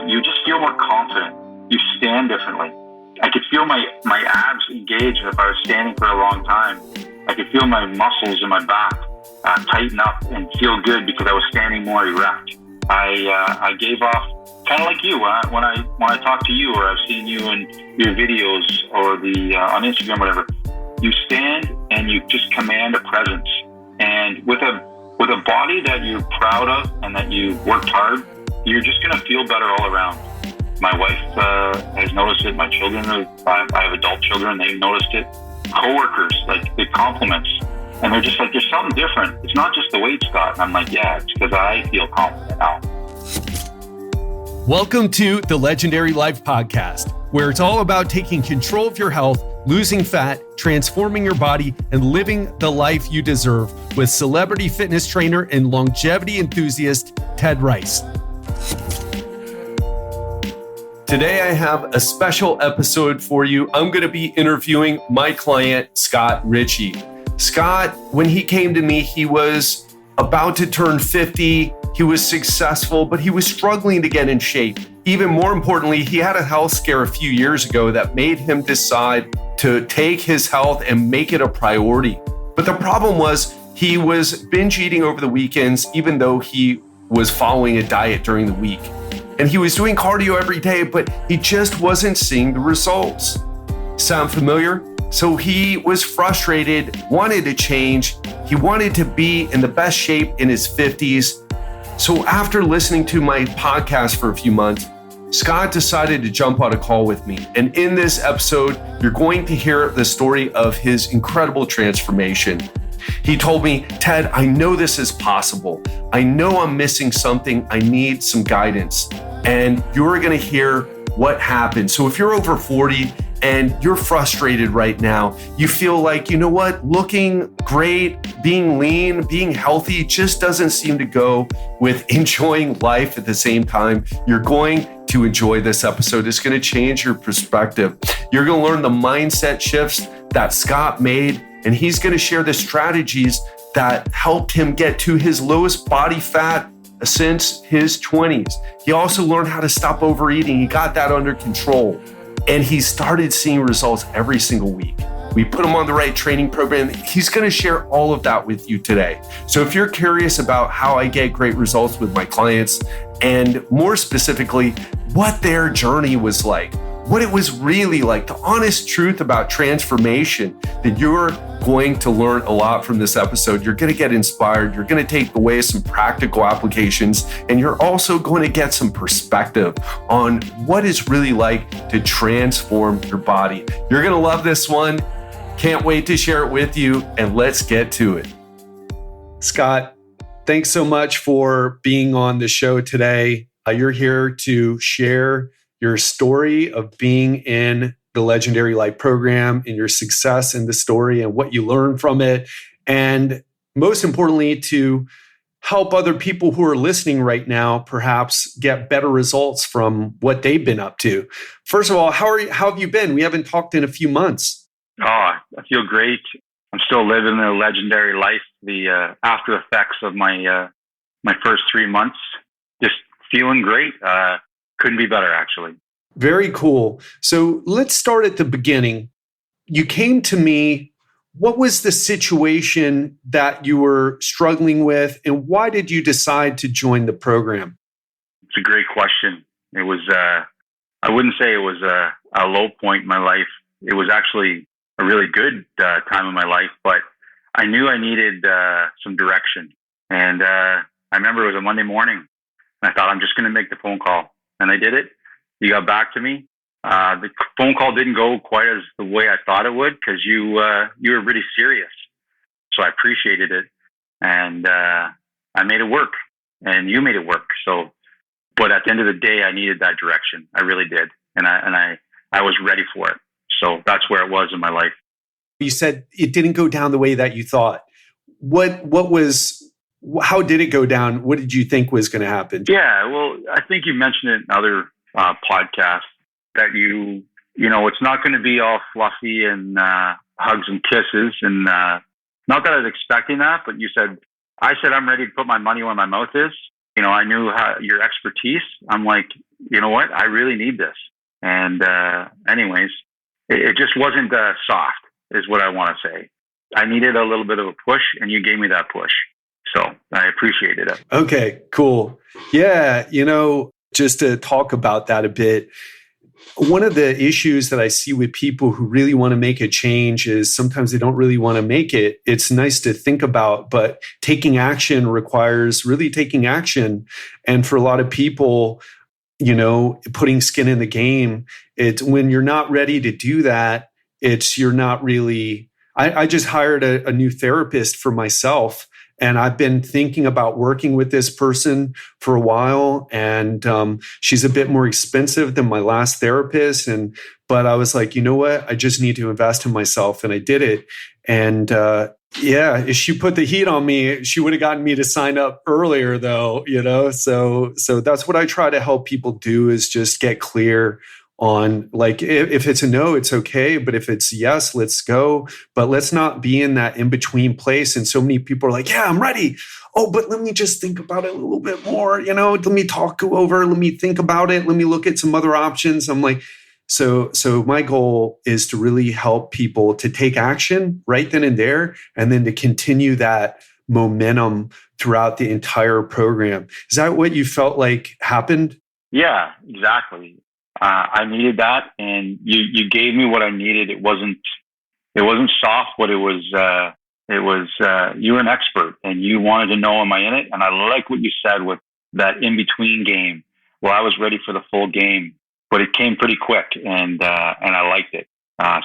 you just feel more confident. You stand differently. I could feel my abs engage if I was standing for a long time. I could feel my muscles in my back tighten up and feel good because I was standing more erect. I gave off, kind of like you, when I talk to you, or I've seen you in your videos or on Instagram, whatever. You stand and you just command a presence. And with a body that you're proud of and that you worked hard, you're just going to feel better all around. My wife has noticed it. My children, I have adult children, they've noticed it. Coworkers, like, the compliments. And they're just like, there's something different. It's not just the weight, Scott. And I'm like, yeah, it's because I feel confident now. Welcome to the Legendary Life Podcast, where it's all about taking control of your health, losing fat, transforming your body, and living the life you deserve with celebrity fitness trainer and longevity enthusiast, Ted Rice. Today, I have a special episode for you. I'm going to be interviewing my client, Scott Ritchie. Scott, when he came to me, he was about to turn 50. He was successful, but he was struggling to get in shape. Even more importantly, he had a health scare a few years ago that made him decide to take his health and make it a priority. But the problem was he was binge eating over the weekends, even though he was following a diet during the week. And he was doing cardio every day, but he just wasn't seeing the results. Sound familiar? So he was frustrated, wanted to change. He wanted to be in the best shape in his 50s. So after listening to my podcast for a few months, Scott decided to jump on a call with me. And in this episode, you're going to hear the story of his incredible transformation. He told me, Ted, I know this is possible. I know I'm missing something. I need some guidance. And you're going to hear what happened. So if you're over 40 and you're frustrated right now, you feel like, you know what, looking great, being lean, being healthy just doesn't seem to go with enjoying life at the same time, you're going to enjoy this episode. It's going to change your perspective. You're going to learn the mindset shifts that Scott made, and he's going to share the strategies that helped him get to his lowest body fat since his 20s. He also learned how to stop overeating. He got that under control. And he started seeing results every single week. We put him on the right training program. He's going to share all of that with you today. So if you're curious about how I get great results with my clients, and more specifically, what their journey was like, what it was really like, the honest truth about transformation, then you're going to learn a lot from this episode. You're going to get inspired. You're going to take away some practical applications, and you're also going to get some perspective on what it's really like to transform your body. You're going to love this one. Can't wait to share it with you, and let's get to it. Scott, thanks so much for being on the show today. You're here to share your story of being in the Legendary Life program and your success in the story and what you learned from it. And most importantly, to help other people who are listening right now, perhaps get better results from what they've been up to. First of all, how have you been? We haven't talked in a few months. Oh, I feel great. I'm still living the legendary life, the after effects of my first 3 months. Just feeling great. Couldn't be better, actually. Very cool. So let's start at the beginning. You came to me. What was the situation that you were struggling with, and why did you decide to join the program? It's a great question. It was, I wouldn't say it was a low point in my life. It was actually a really good time in my life, but I knew I needed some direction. And I remember it was a Monday morning, and I thought, I'm just going to make the phone call. And I did it. You got back to me. The phone call didn't go quite as the way I thought it would, because you were really serious. So I appreciated it, and I made it work, and you made it work. So, but at the end of the day, I needed that direction. I really did, and I was ready for it. So that's where it was in my life. You said it didn't go down the way that you thought. How did it go down? What did you think was going to happen? Yeah, well, I think you mentioned it in other podcasts that you know, it's not going to be all fluffy and hugs and kisses. And not that I was expecting that, but I said, I'm ready to put my money where my mouth is. I knew how your expertise. I'm like, you know what? I really need this. And anyways, it just wasn't soft, is what I want to say. I needed a little bit of a push, and you gave me that push. So I appreciated it. Okay, cool. Yeah, just to talk about that a bit, one of the issues that I see with people who really want to make a change is sometimes they don't really want to make it. It's nice to think about, but taking action requires really taking action. And for a lot of people, putting skin in the game, it's when you're not ready to do that, you're not really. I just hired a new therapist for myself. And I've been thinking about working with this person for a while, and she's a bit more expensive than my last therapist. But I was like, you know what? I just need to invest in myself, and I did it. And if she put the heat on me, she would have gotten me to sign up earlier, though. So that's what I try to help people do, is just get clear on, like, if it's a no, it's okay. But if it's yes, let's go. But let's not be in that in-between place. And so many people are like, yeah, I'm ready. Oh, but let me just think about it a little bit more. Let me talk over, let me think about it. Let me look at some other options. I'm like, so my goal is to really help people to take action right then and there, and then to continue that momentum throughout the entire program. Is that what you felt like happened? Yeah, exactly. I needed that, and you gave me what I needed. It wasn't soft, but it was you're an expert, and you wanted to know, am I in it? And I like what you said with that in between game. Well, I was ready for the full game, but it came pretty quick, and I liked it.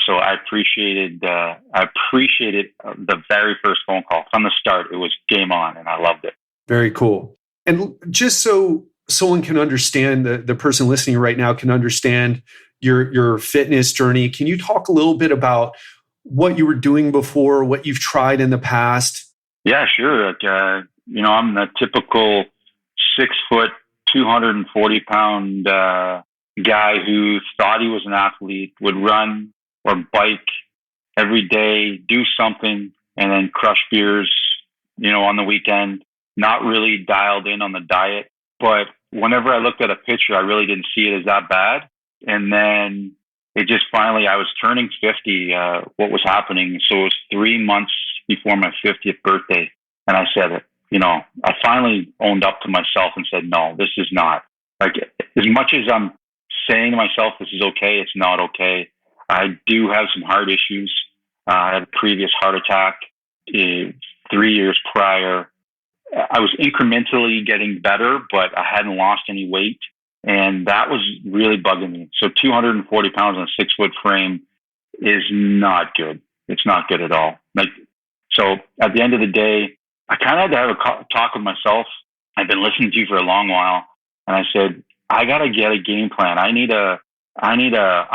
So I appreciated the very first phone call from the start. It was game on, and I loved it. Very cool. And just so someone can understand, the person listening right now can understand your fitness journey, can you talk a little bit about what you were doing before, what you've tried in the past? Yeah, sure. I'm the typical 6 foot, 240 pound guy who thought he was an athlete, would run or bike every day, do something, and then crush beers, on the weekend, not really dialed in on the diet. But whenever I looked at a picture, I really didn't see it as that bad. And then it just finally, I was turning 50, what was happening. So it was 3 months before my 50th birthday. And I said, I finally owned up to myself and said, no, this is not. Like, as much as I'm saying to myself, this is okay, it's not okay. I do have some heart issues. I had a previous heart attack 3 years prior. I was incrementally getting better, but I hadn't lost any weight. And that was really bugging me. So 240 pounds on a 6 foot frame is not good. It's not good at all. So at the end of the day, I kind of had to have a talk with myself. I've been listening to you for a long while. And I said, I got to get a game plan. I need a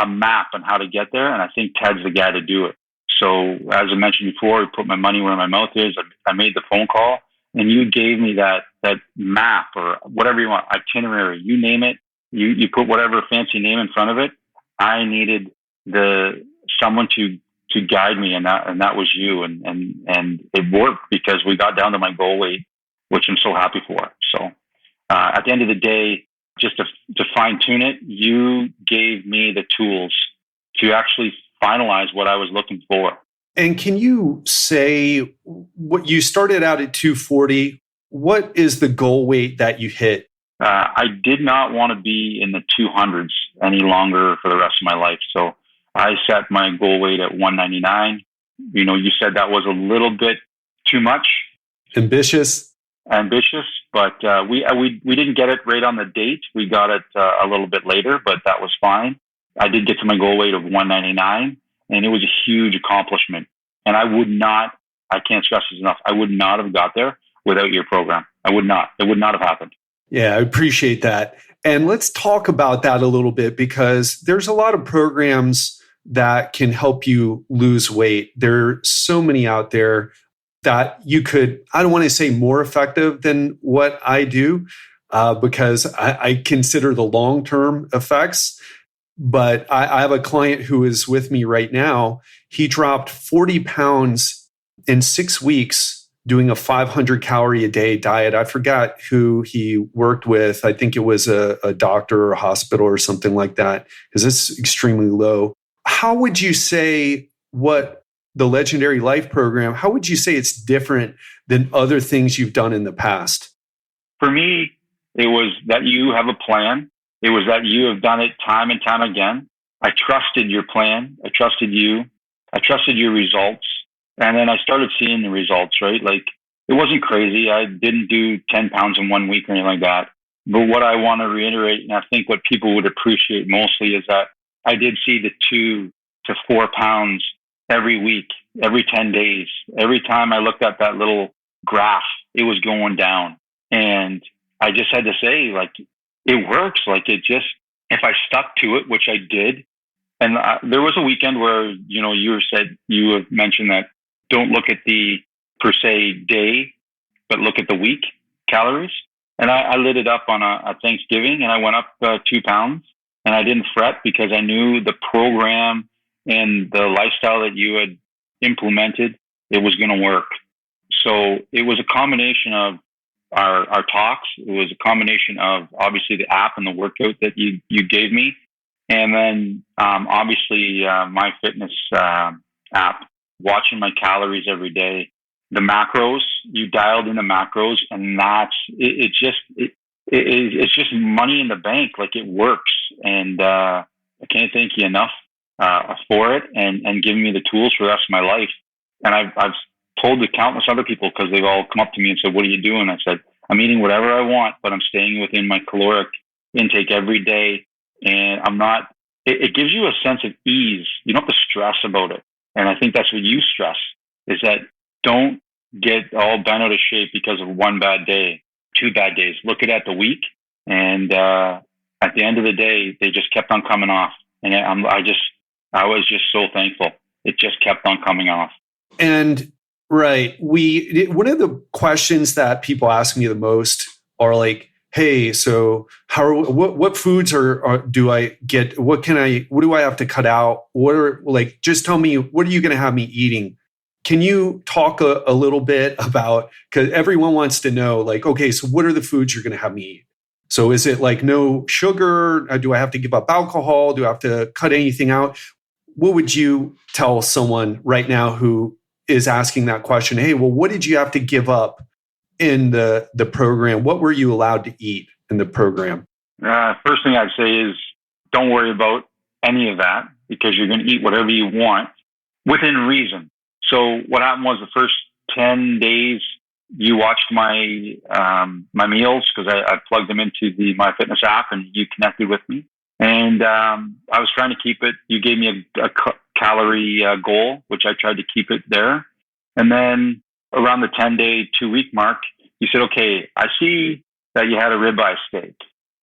map on how to get there. And I think Ted's the guy to do it. So as I mentioned before, I put my money where my mouth is. I made the phone call. And you gave me that map, or whatever you want, itinerary, you name it. You put whatever fancy name in front of it. I needed someone to guide me, and that was you. And it worked, because we got down to my goal weight, which I'm so happy for. So at the end of the day, just to fine tune it, you gave me the tools to actually finalize what I was looking for. And can you say what you started out at 240? What is the goal weight that you hit? I did not want to be in the 200s any longer for the rest of my life. So I set my goal weight at 199. You said that was a little bit too much. Ambitious, but we didn't get it right on the date. We got it a little bit later, but that was fine. I did get to my goal weight of 199. And it was a huge accomplishment. And I can't stress this enough, I would not have got there without your program. It would not have happened. Yeah, I appreciate that. And let's talk about that a little bit, because there's a lot of programs that can help you lose weight. There are so many out there that you could, I don't want to say more effective than what I do, because I consider the long-term effects. But I have a client who is with me right now. He dropped 40 pounds in 6 weeks doing a 500 calorie a day diet. I forgot who he worked with. I think it was a doctor or a hospital or something like that, because it's extremely low. How would you say what the Legendary Life program, how would you say it's different than other things you've done in the past? For me, it was that you have a plan. It was that you have done it time and time again. I trusted your plan. I trusted you. I trusted your results. And then I started seeing the results, right? Like, it wasn't crazy. I didn't do 10 pounds in 1 week or anything like that. But what I want to reiterate, and I think what people would appreciate mostly, is that I did see the 2 to 4 pounds every week, every 10 days. Every time I looked at that little graph, it was going down. And I just had to say, like, it works. Like, it just, if I stuck to it, which I did. And there was a weekend where, you have mentioned that don't look at the per se day, but look at the week calories. And I lit it up on a Thanksgiving, and I went up 2 pounds, and I didn't fret because I knew the program and the lifestyle that you had implemented, it was going to work. So it was a combination of our talks. It was a combination of obviously the app and the workout that you gave me. And then obviously my fitness app, watching my calories every day, the macros, you dialed in the macros, and it's just money in the bank. Like, it works. And I can't thank you enough for it and giving me the tools for the rest of my life. And I've told the countless other people, because they've all come up to me and said, "What are you doing?" I said, "I'm eating whatever I want, but I'm staying within my caloric intake every day." And it gives you a sense of ease. You don't have to stress about it. And I think that's what you stress, is that don't get all bent out of shape because of one bad day, 2 bad days. Look at the week. And at the end of the day, they just kept on coming off. And I was just so thankful. It just kept on coming off. And right. One of the questions that people ask me the most are like, "Hey, so what foods do I get? What do I have to cut out? Just tell me, what are you going to have me eating?" Can you talk a little bit about, because everyone wants to know, like, okay, so what are the foods you're going to have me eat? So is it like no sugar? Do I have to give up alcohol? Do I have to cut anything out? What would you tell someone right now who is asking that question? Hey, well, what did you have to give up in the program? What were you allowed to eat in the program? First thing I'd say is don't worry about any of that, because you're going to eat whatever you want within reason. So what happened was, the first 10 days, you watched my my meals, because I plugged them into the MyFitness app, and you connected with me. And I was trying to keep it. You gave me a calorie goal, which I tried to keep it there. And then around the 10-day, 2-week mark, you said, "Okay, I see that you had a ribeye steak.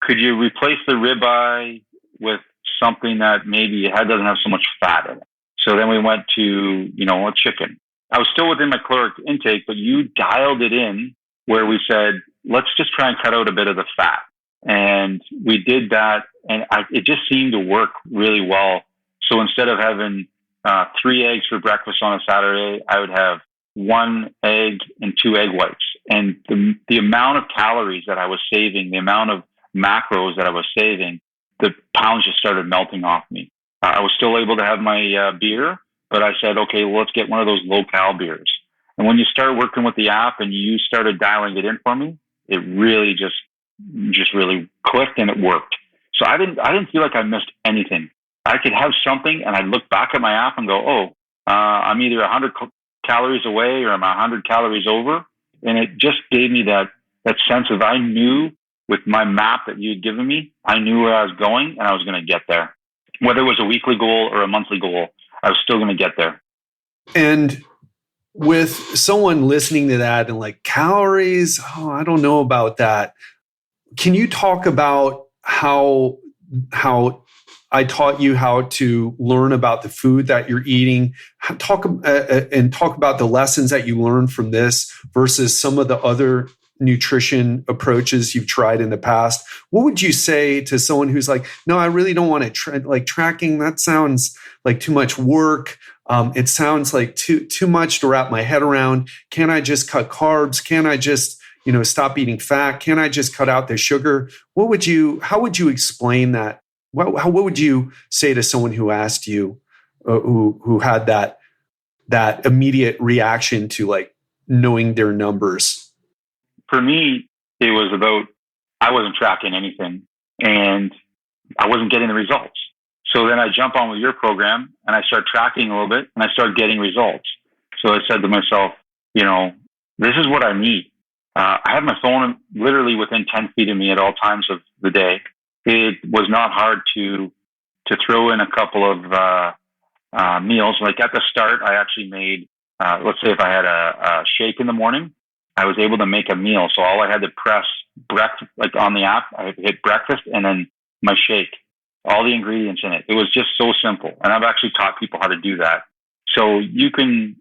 Could you replace the ribeye with something that maybe doesn't have so much fat in it?" So then we went to, a chicken. I was still within my caloric intake, but you dialed it in where we said, let's just try and cut out a bit of the fat. And we did that, and it just seemed to work really well. So instead of having 3 eggs for breakfast on a Saturday, I would have 1 egg and 2 egg whites. And the amount of calories that I was saving, the amount of macros that I was saving, the pounds just started melting off me. I was still able to have my beer, but I said, okay, well, let's get one of those low-cal beers. And when you started working with the app and you started dialing it in for me, it really just really clicked, and it worked. So I didn't feel like I missed anything. I could have something, and I'd look back at my app and go, I'm either 100 calories away or I'm 100 calories over. And it just gave me that sense of, I knew with my map that you had given me, I knew where I was going, and I was going to get there. Whether it was a weekly goal or a monthly goal, I was still going to get there. And with someone listening to that and like, calories, I don't know about that. Can you talk about how I taught you how to learn about the food that you're eating? Talk about the lessons that you learned from this versus some of the other nutrition approaches you've tried in the past. What would you say to someone who's like, no, I really don't want to like tracking. That sounds like too much work. It sounds like too much to wrap my head around. Can I just cut carbs? Can I just, stop eating fat? Can I just cut out the sugar? How would you explain that? What would you say to someone who asked you, who had that immediate reaction to like knowing their numbers? For me, it was about, I wasn't tracking anything and I wasn't getting the results. So then I jump on with your program and I start tracking a little bit and I start getting results. So I said to myself, this is what I need. I have my phone literally within 10 feet of me at all times of the day. It was not hard to throw in a couple of meals. Like at the start, I actually made, let's say if I had a shake in the morning, I was able to make a meal. So all I had to press breakfast, like on the app, I hit breakfast and then my shake, all the ingredients in it. It was just so simple. And I've actually taught people how to do that. So you can,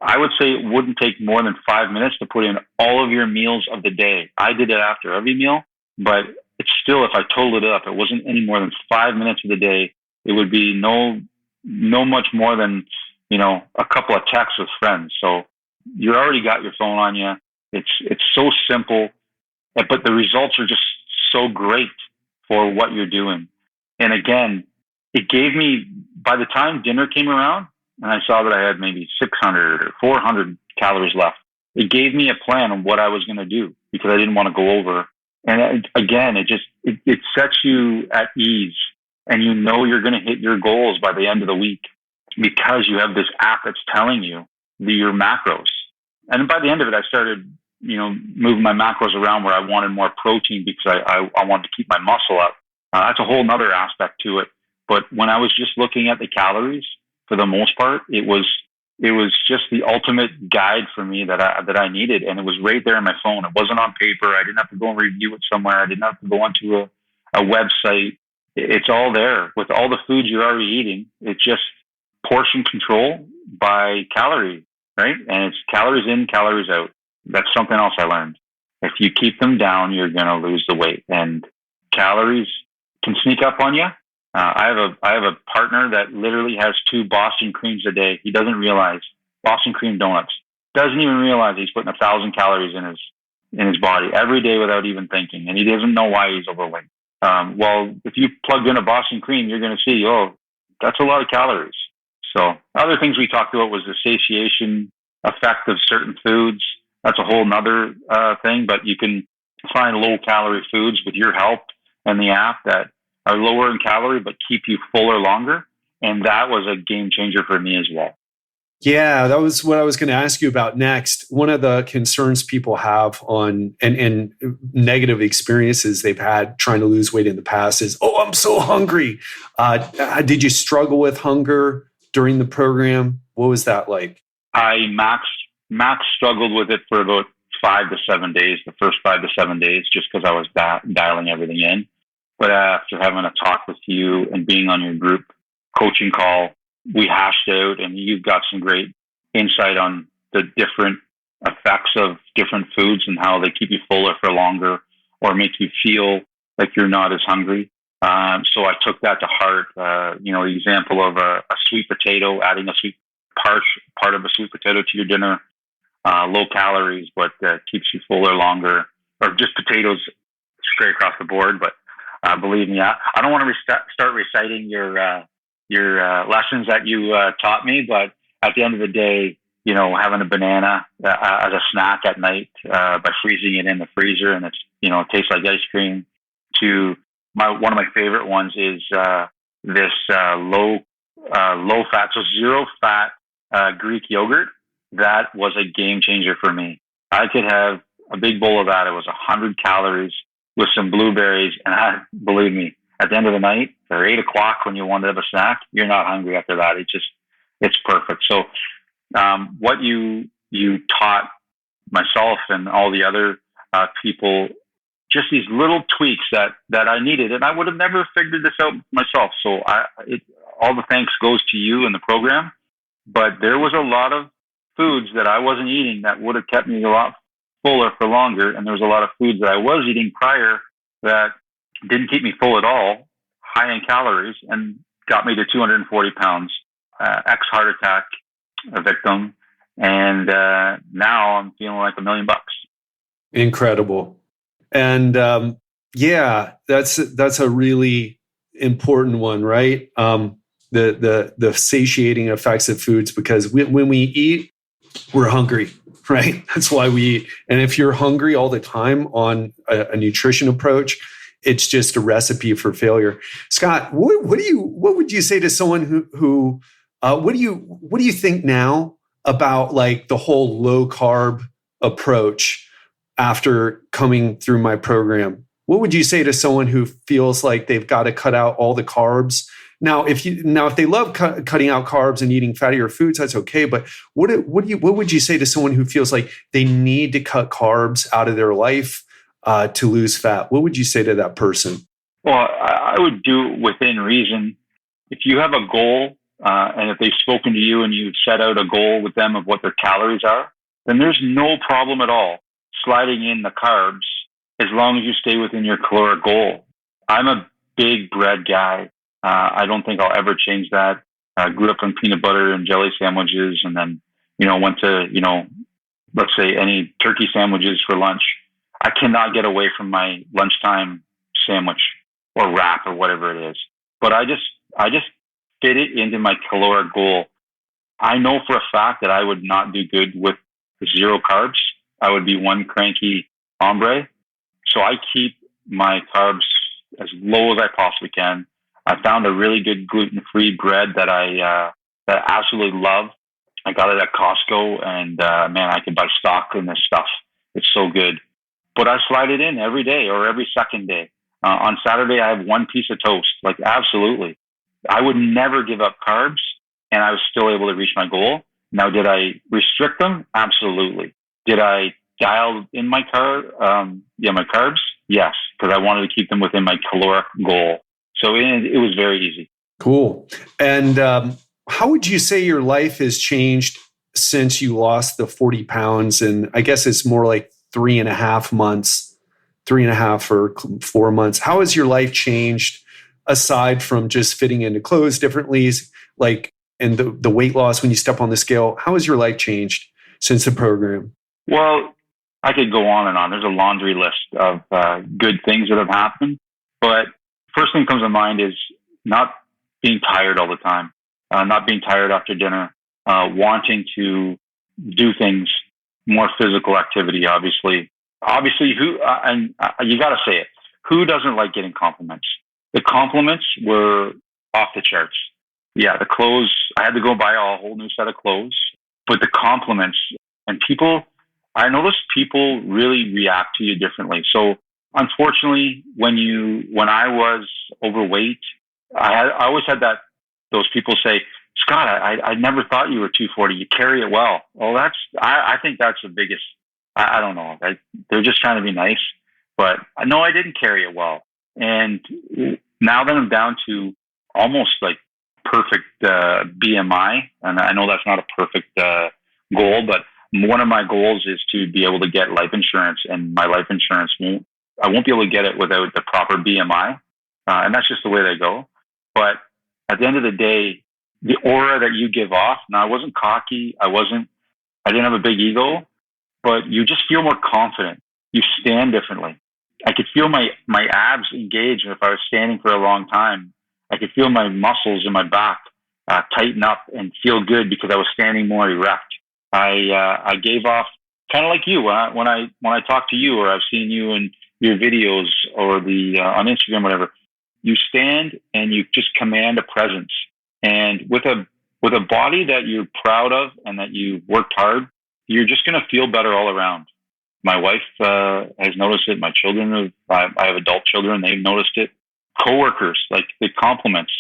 I would say it wouldn't take more than 5 minutes to put in all of your meals of the day. I did it after every meal, but it's still, if I totaled it up, it wasn't any more than 5 minutes of the day. It would be no much more than, a couple of texts with friends. So you already got your phone on you. It's so simple, but the results are just so great for what you're doing. And again, it gave me, by the time dinner came around and I saw that I had maybe 600 or 400 calories left, it gave me a plan on what I was going to do because I didn't want to go over. And again, it sets you at ease and you're going to hit your goals by the end of the week because you have this app that's telling you your macros. And by the end of it, I started, moving my macros around where I wanted more protein because I wanted to keep my muscle up. That's a whole nother aspect to it. But when I was just looking at the calories, for the most part, it was just the ultimate guide for me that I needed. And it was right there on my phone. It wasn't on paper. I didn't have to go and review it somewhere. I didn't have to go onto a website. It's all there with all the foods you're already eating. It's just portion control by calorie, right? And it's calories in, calories out. That's something else I learned. If you keep them down, you're going to lose the weight. And calories can sneak up on you. I have a partner that literally has 2 Boston creams a day. He doesn't realize Boston cream donuts. Doesn't even realize he's putting 1,000 calories in his body every day without even thinking, and he doesn't know why he's overweight. Well, if you plugged in a Boston cream, you're going to see, that's a lot of calories. So other things we talked about was the satiation effect of certain foods. That's a whole nother thing, but you can find low calorie foods with your help and the app that are lower in calorie but keep you fuller longer. And that was a game changer for me as well. Yeah, that was what I was going to ask you about next. One of the concerns people have on and negative experiences they've had trying to lose weight in the past is, I'm so hungry. Did you struggle with hunger during the program? What was that like? I max struggled with it for about 5 to 7 days, the first 5 to 7 days, just because I was dialing everything in. But after having a talk with you and being on your group coaching call, we hashed out and you've got some great insight on the different effects of different foods and how they keep you fuller for longer or make you feel like you're not as hungry. So I took that to heart. The example of a sweet potato, adding a sweet part of a sweet potato to your dinner, low calories, but keeps you fuller longer, or just potatoes straight across the board. But believe me, I don't want to start reciting your lessons that you taught me, but at the end of the day, having a banana as a snack at night by freezing it in the freezer, and it tastes like ice cream. To one of my favorite ones is this low fat, so 0 fat Greek yogurt. That was a game changer for me. I could have a big bowl of that. It was 100 calories with some blueberries, and believe me, at the end of the night, or 8 o'clock when you want to have a snack, you're not hungry after that. It's perfect. So, what you taught myself and all the other people, just these little tweaks that I needed, and I would have never figured this out myself. So all the thanks goes to you and the program, but there was a lot of foods that I wasn't eating that would have kept me a lot fuller for longer. And there was a lot of foods that I was eating prior that didn't keep me full at all, high in calories, and got me to 240 pounds, ex-heart attack victim. And now I'm feeling like $1,000,000. Incredible. And that's a really important one, right? The satiating effects of foods, because when we eat, we're hungry, right? That's why we eat. And if you're hungry all the time on a nutrition approach, it's just a recipe for failure. Scott, what would you say to someone who what do you think now about like the whole low carb approach after coming through my program? What would you say to someone who feels like they've got to cut out all the carbs? Now, if they love cutting out carbs and eating fattier foods, that's okay. But what would you say to someone who feels like they need to cut carbs out of their life to lose fat? What would you say to that person? Well, I would do it within reason. If you have a goal, and if they've spoken to you and you've set out a goal with them of what their calories are, then there's no problem at all sliding in the carbs as long as you stay within your caloric goal. I'm a big bread guy. I don't think I'll ever change that. I grew up on peanut butter and jelly sandwiches, and then, went to, let's say any turkey sandwiches for lunch. I cannot get away from my lunchtime sandwich or wrap or whatever it is. But I just fit it into my caloric goal. I know for a fact that I would not do good with zero carbs. I would be one cranky hombre. So I keep my carbs as low as I possibly can. I found a really good gluten-free bread that I absolutely love. I got it at Costco, and man, I could buy stock in this stuff. It's so good. But I slide it in every day or every second day. On Saturday, I have one piece of toast. Like, absolutely. I would never give up carbs, and I was still able to reach my goal. Now, did I restrict them? Absolutely. Did I dial in my my carbs? Yes, because I wanted to keep them within my caloric goal. So it was very easy. Cool. And how would you say your life has changed since you lost the 40 pounds? And I guess it's more like 3.5 months, 3.5 or 4 months. How has your life changed aside from just fitting into clothes differently, like, and the weight loss when you step on the scale? How has your life changed since the program? Well, I could go on and on. There's a laundry list of good things that have happened. But first thing that comes to mind is not being tired all the time, not being tired after dinner, wanting to do things, more physical activity, obviously. Obviously, you got to say it, who doesn't like getting compliments? The compliments were off the charts. Yeah, the clothes, I had to go buy a whole new set of clothes, but the compliments and I noticed people really react to you differently. So unfortunately, when I was overweight, I always had those people say, Scott, I never thought you were 240. You carry it well. Well, I think that's the biggest, I don't know. They're just trying to be nice, but no, I didn't carry it well. And now that I'm down to almost like perfect BMI, and I know that's not a perfect goal, but one of my goals is to be able to get life insurance, and my life insurance I won't be able to get it without the proper BMI. And that's just the way they go. But at the end of the day, the aura that you give off, now I wasn't cocky. I didn't have a big ego, but you just feel more confident. You stand differently. I could feel my abs engage. If I was standing for a long time, I could feel my muscles in my back tighten up and feel good because I was standing more erect. I gave off kind of like you when I talk to you, or I've seen you in your videos or on Instagram, whatever. You stand and you just command a presence, and with a body that you're proud of and that you worked hard, you're just going to feel better all around. My wife has noticed it. My children I have adult children. They've noticed it. Coworkers, like, the compliments.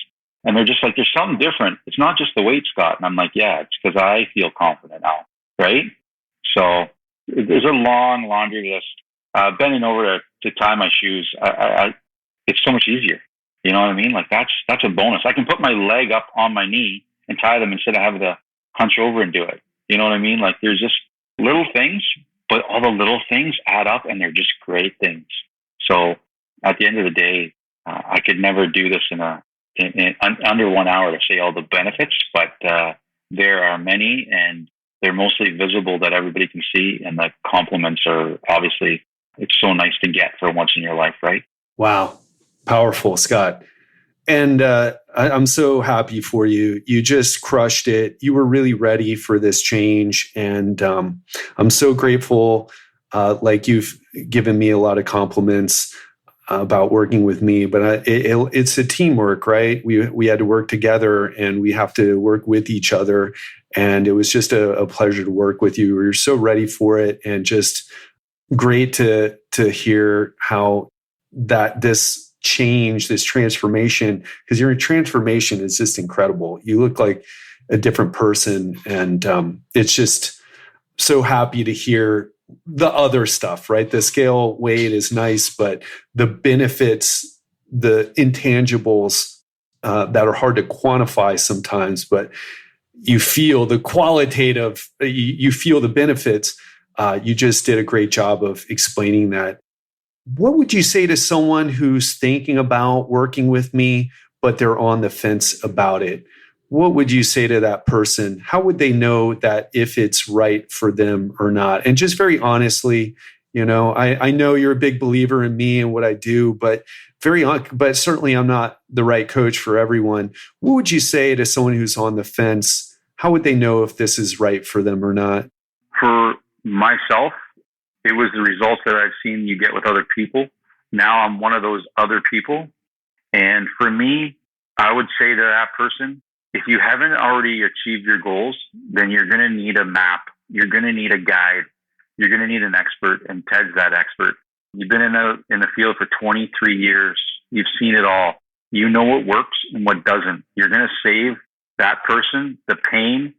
And they're just like, there's something different. It's not just the weight, Scott. And I'm like, yeah, it's because I feel confident now. Right? So there's a long laundry list. Bending over to tie my shoes, it's so much easier. You know what I mean? Like, that's a bonus. I can put my leg up on my knee and tie them instead of having to hunch over and do it. You know what I mean? Like, there's just little things, but all the little things add up and they're just great things. So at the end of the day, I could never do this in under 1 hour to say all the benefits, but there are many, and they're mostly visible that everybody can see. And the compliments are obviously, it's so nice to get for once in your life, right? Wow. Powerful, Scott. And I'm so happy for you. You just crushed it. You were really ready for this change. And I'm so grateful. Like you've given me a lot of compliments about working with me, but it's a teamwork, right? We had to work together, and we have to work with each other. And it was just a pleasure to work with you. You're so ready for it, and just great to hear how this change, this transformation, because your transformation is just incredible. You look like a different person, and it's just so happy to hear the other stuff, right? The scale weight is nice, but the benefits, the intangibles that are hard to quantify sometimes, but you feel the qualitative, you feel the benefits. You just did a great job of explaining that. What would you say to someone who's thinking about working with me, but they're on the fence about it? What would you say to that person? How would they know that if it's right for them or not? And just very honestly, I know you're a big believer in me and what I do, but certainly I'm not the right coach for everyone. What would you say to someone who's on the fence? How would they know if this is right for them or not? For myself, it was the results that I've seen you get with other people. Now I'm one of those other people. And for me, I would say to that person, if you haven't already achieved your goals, then you're going to need a map. You're going to need a guide. You're going to need an expert, and Ted's that expert. You've been in the field for 23 years. You've seen it all. You know what works and what doesn't. You're going to save that person the pain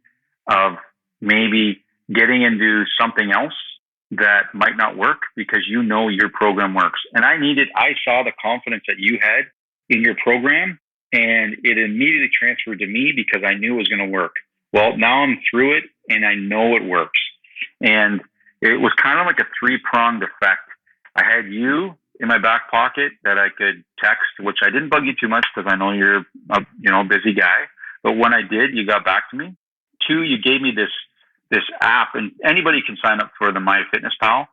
of maybe getting into something else that might not work, because you know your program works. And I saw the confidence that you had in your program, and it immediately transferred to me because I knew it was going to work. Well, now I'm through it and I know it works. And it was kind of like a 3-pronged effect. I had you in my back pocket that I could text, which I didn't bug you too much because I know you're a busy guy. But when I did, you got back to me. 2, you gave me this app, and anybody can sign up for the MyFitnessPal,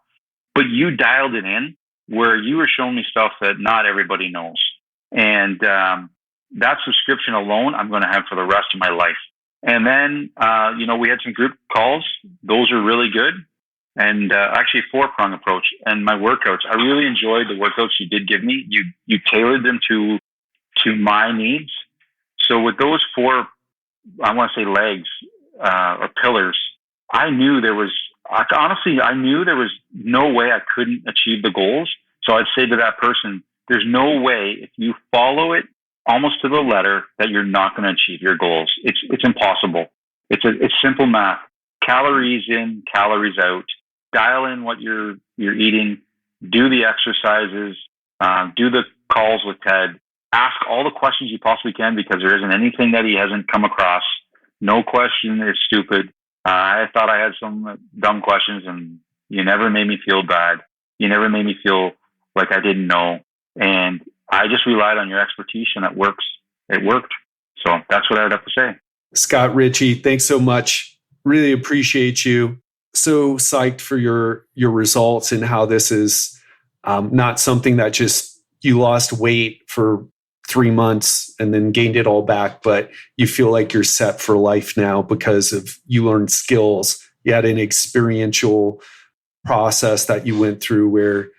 but you dialed it in where you were showing me stuff that not everybody knows. And that subscription alone, I'm going to have for the rest of my life. And then, we had some group calls. Those are really good. And actually a 4-prong approach. And my workouts, I really enjoyed the workouts you did give me. You tailored them to my needs. So with those 4, I want to say legs or pillars, I knew there was no way I couldn't achieve the goals. So I'd say to that person, there's no way if you follow it almost to the letter that you're not going to achieve your goals. It's impossible. It's simple math. Calories in, calories out. Dial in what you're eating. Do the exercises. Do the calls with Ted. Ask all the questions you possibly can, because there isn't anything that he hasn't come across. No question is stupid. I thought I had some dumb questions, and you never made me feel bad. You never made me feel like I didn't know. And I just relied on your expertise, and it works. It worked. So that's what I would have to say. Scott Ritchie, thanks so much. Really appreciate you. So psyched for your results, and how this is not something that just you lost weight for 3 months and then gained it all back, but you feel like you're set for life now because of you learned skills. You had an experiential process that you went through where,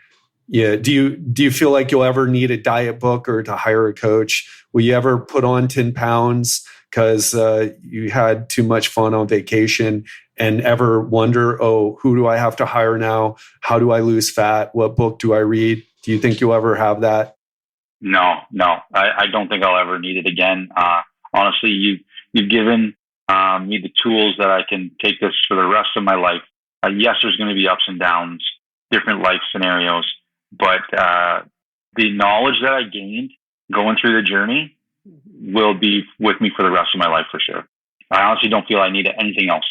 do you feel like you'll ever need a diet book or to hire a coach? Will you ever put on 10 pounds because you had too much fun on vacation, and ever wonder, who do I have to hire now? How do I lose fat? What book do I read? Do you think you'll ever have that? No. I don't think I'll ever need it again. Honestly, you've given me the tools that I can take this for the rest of my life. Yes, there's going to be ups and downs, different life scenarios, but the knowledge that I gained going through the journey will be with me for the rest of my life for sure. I honestly don't feel I need anything else.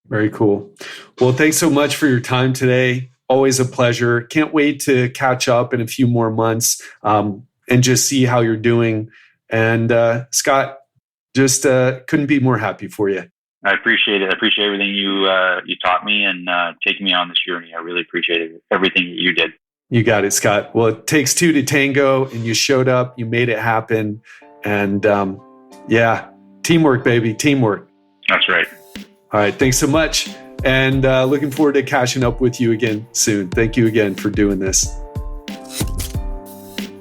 Very cool. Well, thanks so much for your time today. Always a pleasure. Can't wait to catch up in a few more months and just see how you're doing. And Scott, just couldn't be more happy for you. I appreciate it. I appreciate everything you taught me and taking me on this journey. I really appreciated everything that you did. You got it, Scott. Well, it takes two to tango, and you showed up. You made it happen. And teamwork, baby, teamwork. That's right. All right. Thanks so much. And looking forward to catching up with you again soon. Thank you again for doing this.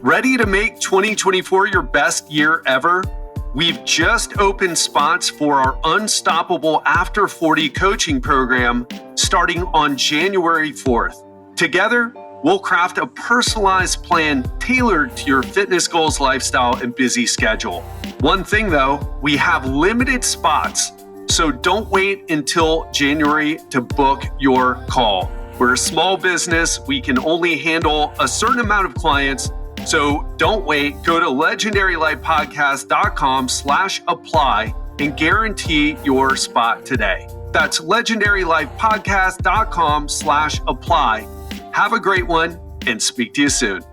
Ready to make 2024 your best year ever? We've just opened spots for our Unstoppable After 40 coaching program starting on January 4th. Together, we'll craft a personalized plan tailored to your fitness goals, lifestyle, and busy schedule. One thing though, we have limited spots, so don't wait until January to book your call. We're a small business. We can only handle a certain amount of clients. So don't wait. Go to legendarylifepodcast.com/apply and guarantee your spot today. That's legendarylifepodcast.com/apply. Have a great one and speak to you soon.